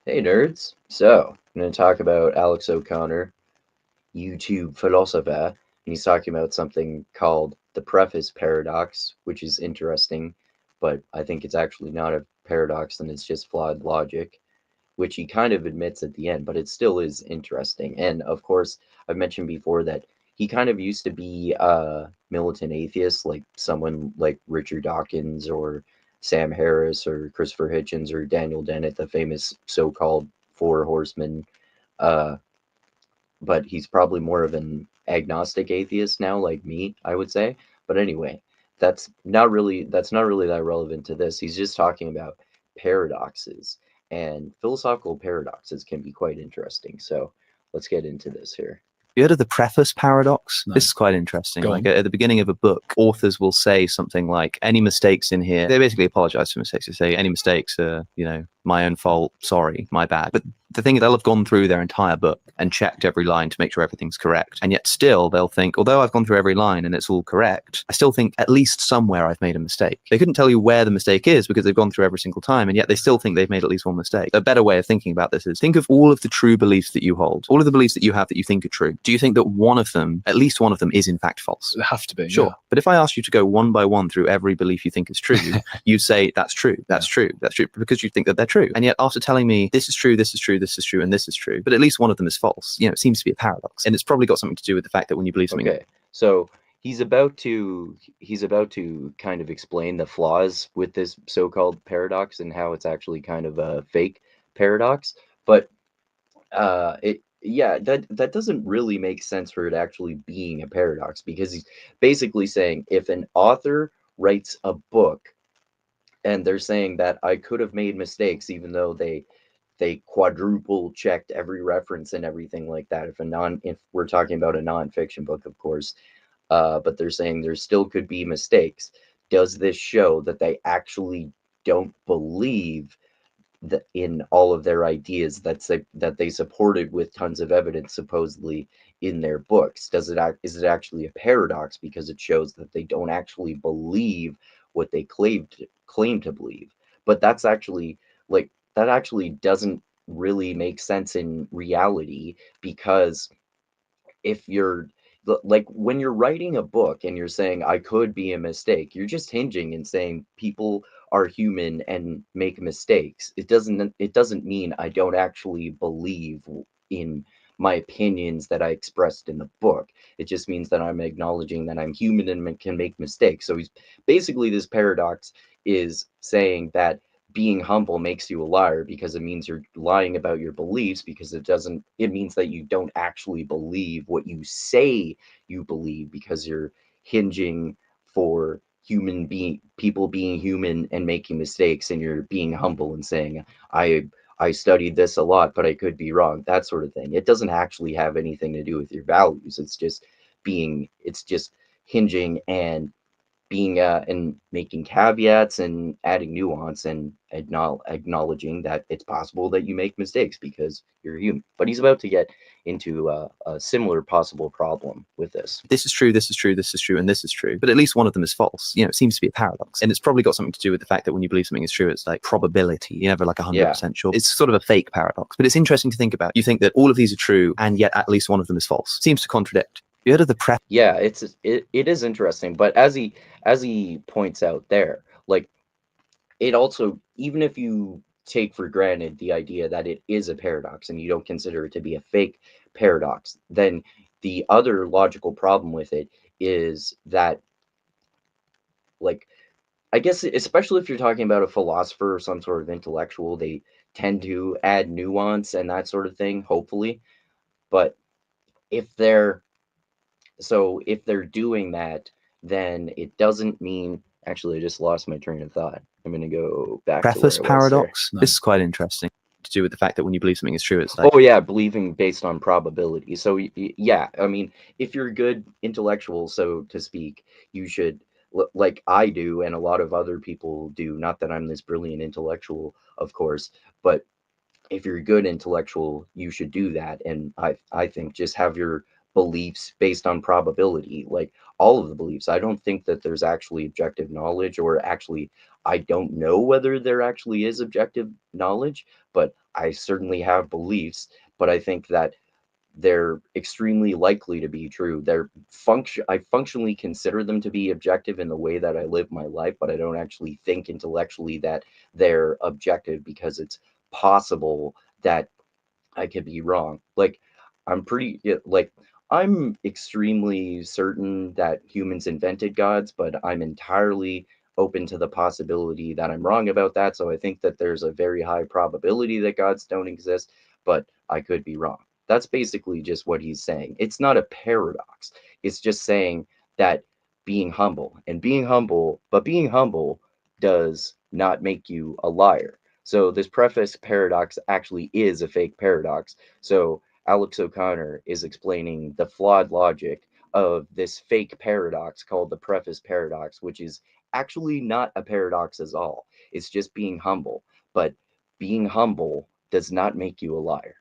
Hey nerds! So, I'm going to talk about Alex O'Connor, YouTube philosopher, and he's talking about something called the preface paradox, which is interesting, but I think it's actually not a paradox and it's just flawed logic, which he kind of admits at the end, but it still is interesting. And of course, I've mentioned before that he kind of used to be a militant atheist, like someone like Richard Dawkins or Sam Harris or Christopher Hitchens or Daniel Dennett, the famous so-called Four Horsemen. Uh, but he's probably more of an agnostic atheist now, like me, I would say. But anyway, that's not really that relevant to this. He's just talking about paradoxes, and philosophical paradoxes can be quite interesting. So let's get into this here. You heard of the preface paradox? No. This is quite interesting. Go Like on. at the beginning of a book, authors will say something like, any mistakes in here, they basically apologize for mistakes. They say, any mistakes are, my own fault, sorry, my bad. But the thing is, they'll have gone through their entire book and checked every line to make sure everything's correct. And yet still they'll think, although I've gone through every line and it's all correct, I still think at least somewhere I've made a mistake. They couldn't tell you where the mistake is because they've gone through every single time, and yet they still think they've made at least one mistake. A better way of thinking about this is think of all of the true beliefs that you hold, all of the beliefs that you have that you think are true. Do you think that one of them, at least one of them, is in fact false? They have to be. Sure. Yeah. But if I asked you to go one by one through every belief you think is true, you'd say, that's true, that's true, that's true, because you think that they're true. And yet after telling me this is true, this is true, this is true, and this is true, but at least one of them is false, it seems to be a paradox. And it's probably got something to do with the fact that when you believe something. Okay, so he's about to kind of explain the flaws with this so-called paradox and how it's actually kind of a fake paradox, but it yeah, that doesn't really make sense for it actually being a paradox, because he's basically saying if an author writes a book and they're saying that I could have made mistakes even though they quadruple checked every reference and everything like that, if we're talking about a nonfiction book, of course, but they're saying there still could be mistakes. Does this show that they actually don't believe in all of their ideas that they supported with tons of evidence supposedly in their books? Is it actually a paradox because it shows that they don't actually believe what they claim to believe? But that's actually, like, that actually doesn't really make sense in reality, because if you're like, when you're writing a book and you're saying I could be a mistake, you're just hinging and saying people are human and make mistakes. It doesn't mean I don't actually believe in my opinions that I expressed in the book. It just means that I'm acknowledging that I'm human and can make mistakes. So he's basically, this paradox is saying that being humble makes you a liar, because it means you're lying about your beliefs, because it means that you don't actually believe what you say you believe, because you're hinging for people being human and making mistakes, and you're being humble and saying I studied this a lot but I could be wrong, that sort of thing. It doesn't actually have anything to do with your values. It's just hinging and being and making caveats and adding nuance and acknowledging that it's possible that you make mistakes because you're human. But he's about to get into a similar possible problem with this. This is true, this is true, this is true, and this is true, but at least one of them is false. It seems to be a paradox. And it's probably got something to do with the fact that when you believe something is true, it's like probability. You're never like 100% sure. It's sort of a fake paradox, but it's interesting to think about. You think that all of these are true, and yet at least one of them is false. Seems to contradict. You heard of the Yeah, it is interesting, but as he points out there, like, it also, even if you take for granted the idea that it is a paradox and you don't consider it to be a fake paradox, then the other logical problem with it is that, like, I guess, especially if you're talking about a philosopher or some sort of intellectual, they tend to add nuance and that sort of thing, hopefully. But if they're if they're doing that, then it doesn't mean, actually, I just lost my train of thought. I'm going to go back to where preface I was there. paradox? This is quite interesting. To do with the fact that when you believe something is true, it's like, Oh yeah, believing based on probability. So yeah, I mean, if you're a good intellectual, so to speak, you should, like I do, and a lot of other people do. Not that I'm this brilliant intellectual, of course, but if you're a good intellectual, you should do that. And I think just have your beliefs based on probability, like all of the beliefs. I don't think that there's actually objective knowledge or actually I don't know whether there actually is objective knowledge, but I certainly have beliefs. But I think that they're extremely likely to be true. I functionally consider them to be objective in the way that I live my life, but I don't actually think intellectually that they're objective, because it's possible that I could be wrong. Like, like, I'm extremely certain that humans invented gods, but I'm entirely open to the possibility that I'm wrong about that. So I think that there's a very high probability that gods don't exist, but I could be wrong. That's basically just what he's saying. It's not a paradox. It's just saying that being humble does not make you a liar. So this preface paradox actually is a fake paradox. So Alex O'Connor is explaining the flawed logic of this fake paradox called the preface paradox, which is actually not a paradox at all. It's just being humble. But being humble does not make you a liar.